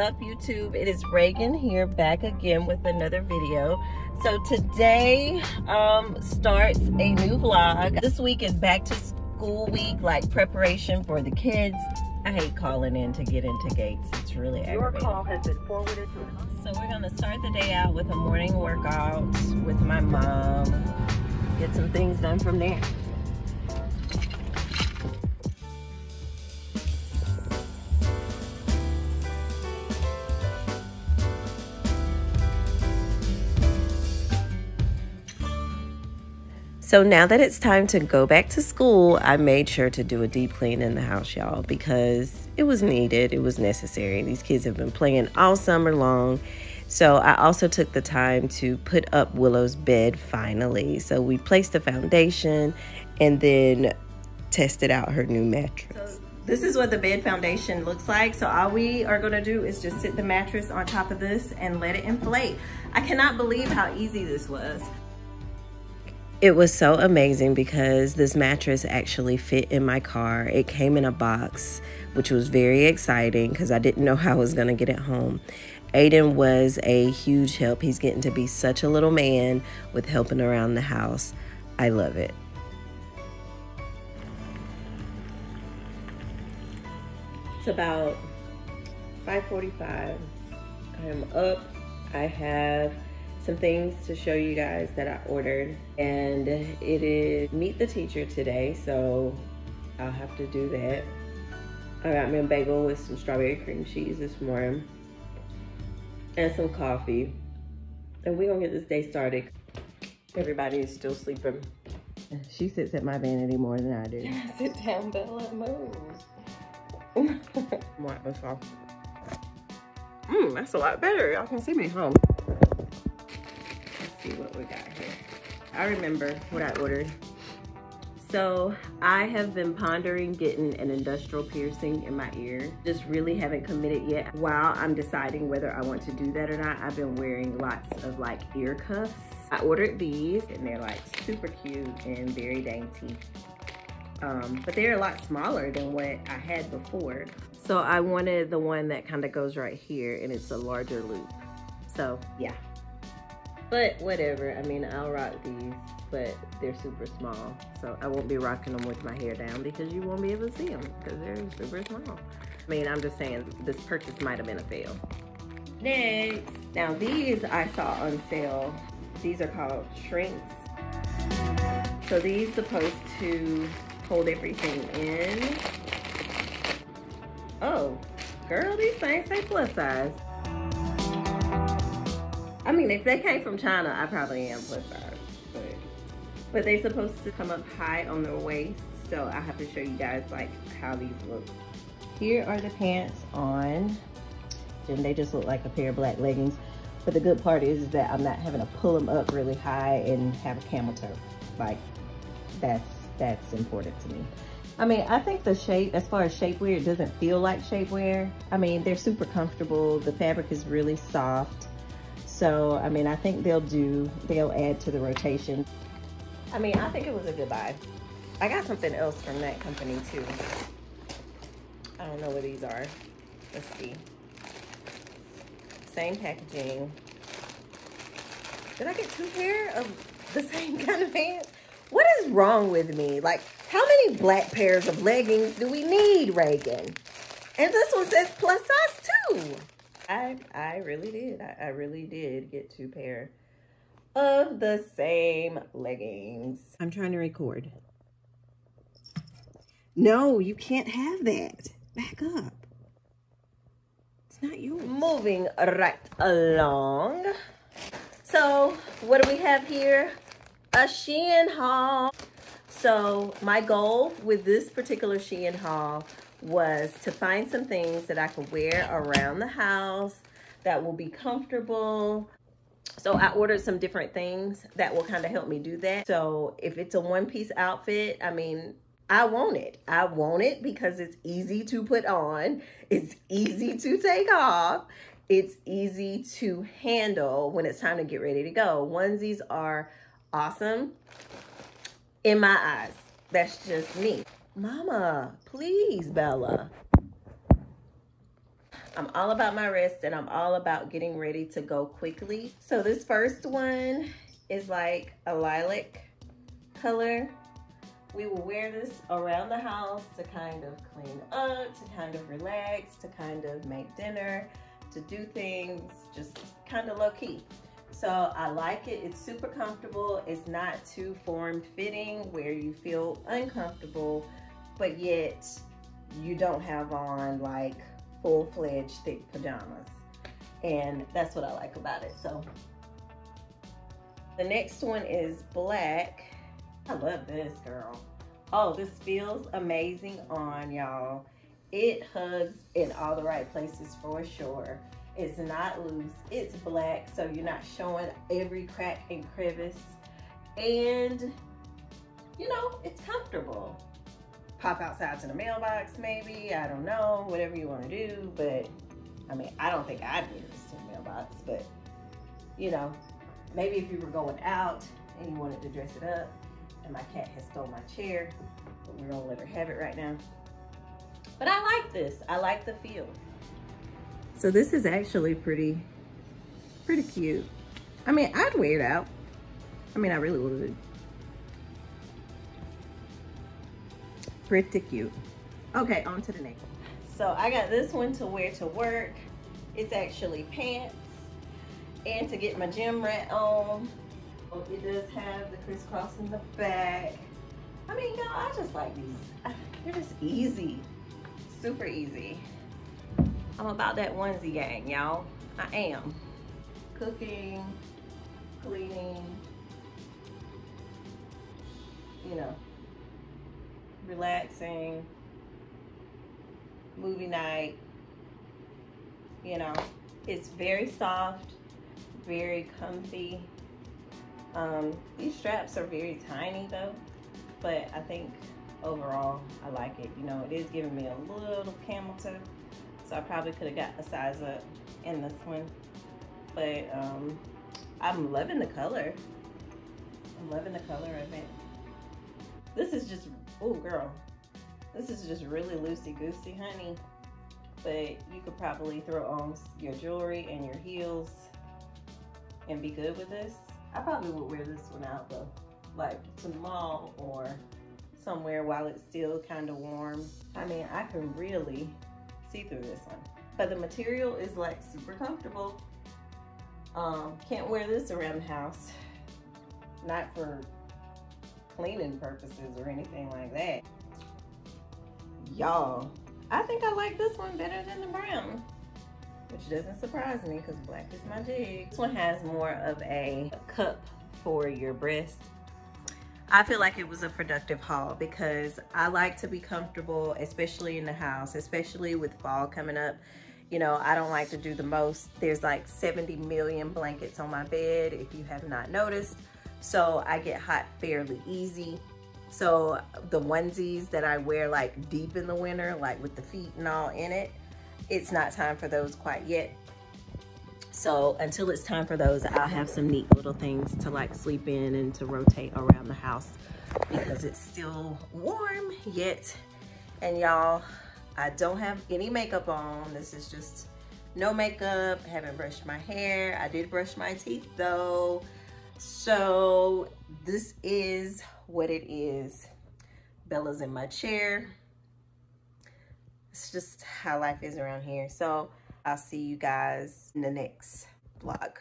up, YouTube? It is Reagan here, back again with another video. So today starts a new vlog. This week is back to school week, like preparation for the kids. I hate calling in to get into gates. It's really aggravating. Your call has been forwarded to. So we're gonna start the day out with a morning workout with my mom. Get some things done from there. So now that it's time to go back to school, I made sure to do a deep clean in the house, y'all, because it was needed, it was necessary. These kids have been playing all summer long. So I also took the time to put up Willow's bed finally. So we placed the foundation and then tested out her new mattress. So this is what the bed foundation looks like. So all we are gonna do is just sit the mattress on top of this and let it inflate. I cannot believe how easy this was. It was so amazing because this mattress actually fit in my car. It came in a box, which was very exciting because I didn't know how I was gonna get it home. Aiden was a huge help. He's getting to be such a little man with helping around the house. I love it. It's about 5:45. I am up. I have some things to show you guys that I ordered, and it is meet the teacher today, so I'll have to do that. I got me a bagel with some strawberry cream cheese this morning and some coffee, and we're gonna get this day started. Everybody is still sleeping. She sits at my vanity more than I do. Sit down, Bella, move. Right before. That's a lot better. Y'all can see me home. See what we got here. I remember what I ordered. So I have been pondering getting an industrial piercing in my ear. Just really haven't committed yet. While I'm deciding whether I want to do that or not, I've been wearing lots of like ear cuffs. I ordered these and they're like super cute and very dainty. But they're a lot smaller than what I had before. So I wanted the one that kind of goes right here and it's a larger loop. So yeah. But whatever, I mean, I'll rock these, but they're super small. So I won't be rocking them with my hair down because you won't be able to see them because they're super small. I mean, I'm just saying this purchase might have been a fail. Next, now these I saw on sale. These are called shrinks. So these supposed to hold everything in. Oh, girl, these things say plus size. I mean, if they came from China, I probably am plus size. But they're supposed to come up high on their waist, so I have to show you guys like how these look. Here are the pants on, and they just look like a pair of black leggings. But the good part is that I'm not having to pull them up really high and have a camel toe. Like, that's important to me. I mean, I think the shape, as far as shapewear, it doesn't feel like shapewear. I mean, they're super comfortable. The fabric is really soft. So, I mean, I think they'll add to the rotation. I mean, I think it was a good buy. I got something else from that company too. I don't know what these are. Let's see. Same packaging. Did I get two pair of the same kind of pants? What is wrong with me? Like, how many black pairs of leggings do we need, Reagan? And this one says plus size too. I really did. I really did get two pair of the same leggings. I'm trying to record. No, you can't have that. Back up. It's not yours. Moving right along. So, what do we have here? A SHEIN haul. So, my goal with this particular SHEIN haul was to find some things that I could wear around the house that will be comfortable. So I ordered some different things that will kind of help me do that. So if it's a one-piece outfit, I mean, I want it. I want it because it's easy to put on. It's easy to take off. It's easy to handle when it's time to get ready to go. Onesies are awesome in my eyes. That's just me. Mama, please, Bella. I'm all about my rest and I'm all about getting ready to go quickly. So this first one is like a lilac color. We will wear this around the house to kind of clean up, to kind of relax, to kind of make dinner, to do things just kind of low key. So I like it. It's super comfortable. It's not too form-fitting where you feel uncomfortable, but yet you don't have on like full-fledged thick pajamas. And that's what I like about it. So the next one is black. I love this, girl. Oh, this feels amazing on, y'all. It hugs in all the right places for sure. It's not loose, it's black, so you're not showing every crack and crevice. And, you know, it's comfortable. Pop outside to the mailbox maybe, I don't know, whatever you want to do. But, I mean, I don't think I'd wear this to the mailbox, but, you know, maybe if you were going out and you wanted to dress it up. And my cat has stole my chair, but we're gonna let her have it right now. But I like this, I like the feel. So this is actually pretty cute. I mean, I'd wear it out. I mean, I really would. Pretty cute. Okay, on to the next one. So I got this one to wear to work. It's actually pants. And to get my gym rat on. It does have the crisscross in the back. I mean, y'all, I just like these. They're just easy, super easy. I'm about that onesie gang, y'all. I am. Cooking, cleaning, you know, relaxing, movie night, you know. It's very soft, very comfy. These straps are very tiny though, but I think overall I like it. You know, it is giving me a little camel toe, so I probably could have got a size up in this one. But I'm loving the color. I'm loving the color of it. This is just, oh girl, this is just really loosey-goosey, honey. But you could probably throw on your jewelry and your heels and be good with this. I probably would wear this one out though, like to the mall or somewhere while it's still kind of warm. I mean, I can really see through this one. But the material is like super comfortable. Can't wear this around the house. Not for cleaning purposes or anything like that. Y'all, I think I like this one better than the brown, which doesn't surprise me because black is my jig. This one has more of a cup for your breast. I feel like it was a productive haul because I like to be comfortable, especially in the house, especially with fall coming up. You know, I don't like to do the most. There's like 70 million blankets on my bed, if you have not noticed. So I get hot fairly easy. So the onesies that I wear like deep in the winter, like with the feet and all in it, it's not time for those quite yet. So until it's time for those, I'll have some neat little things to like sleep in and to rotate around the house because it's still warm yet. And y'all, I don't have any makeup on. This is just no makeup. I haven't brushed my hair. I did brush my teeth though. So this is what it is. Bella's in my chair. It's just how life is around here. So I'll see you guys in the next vlog.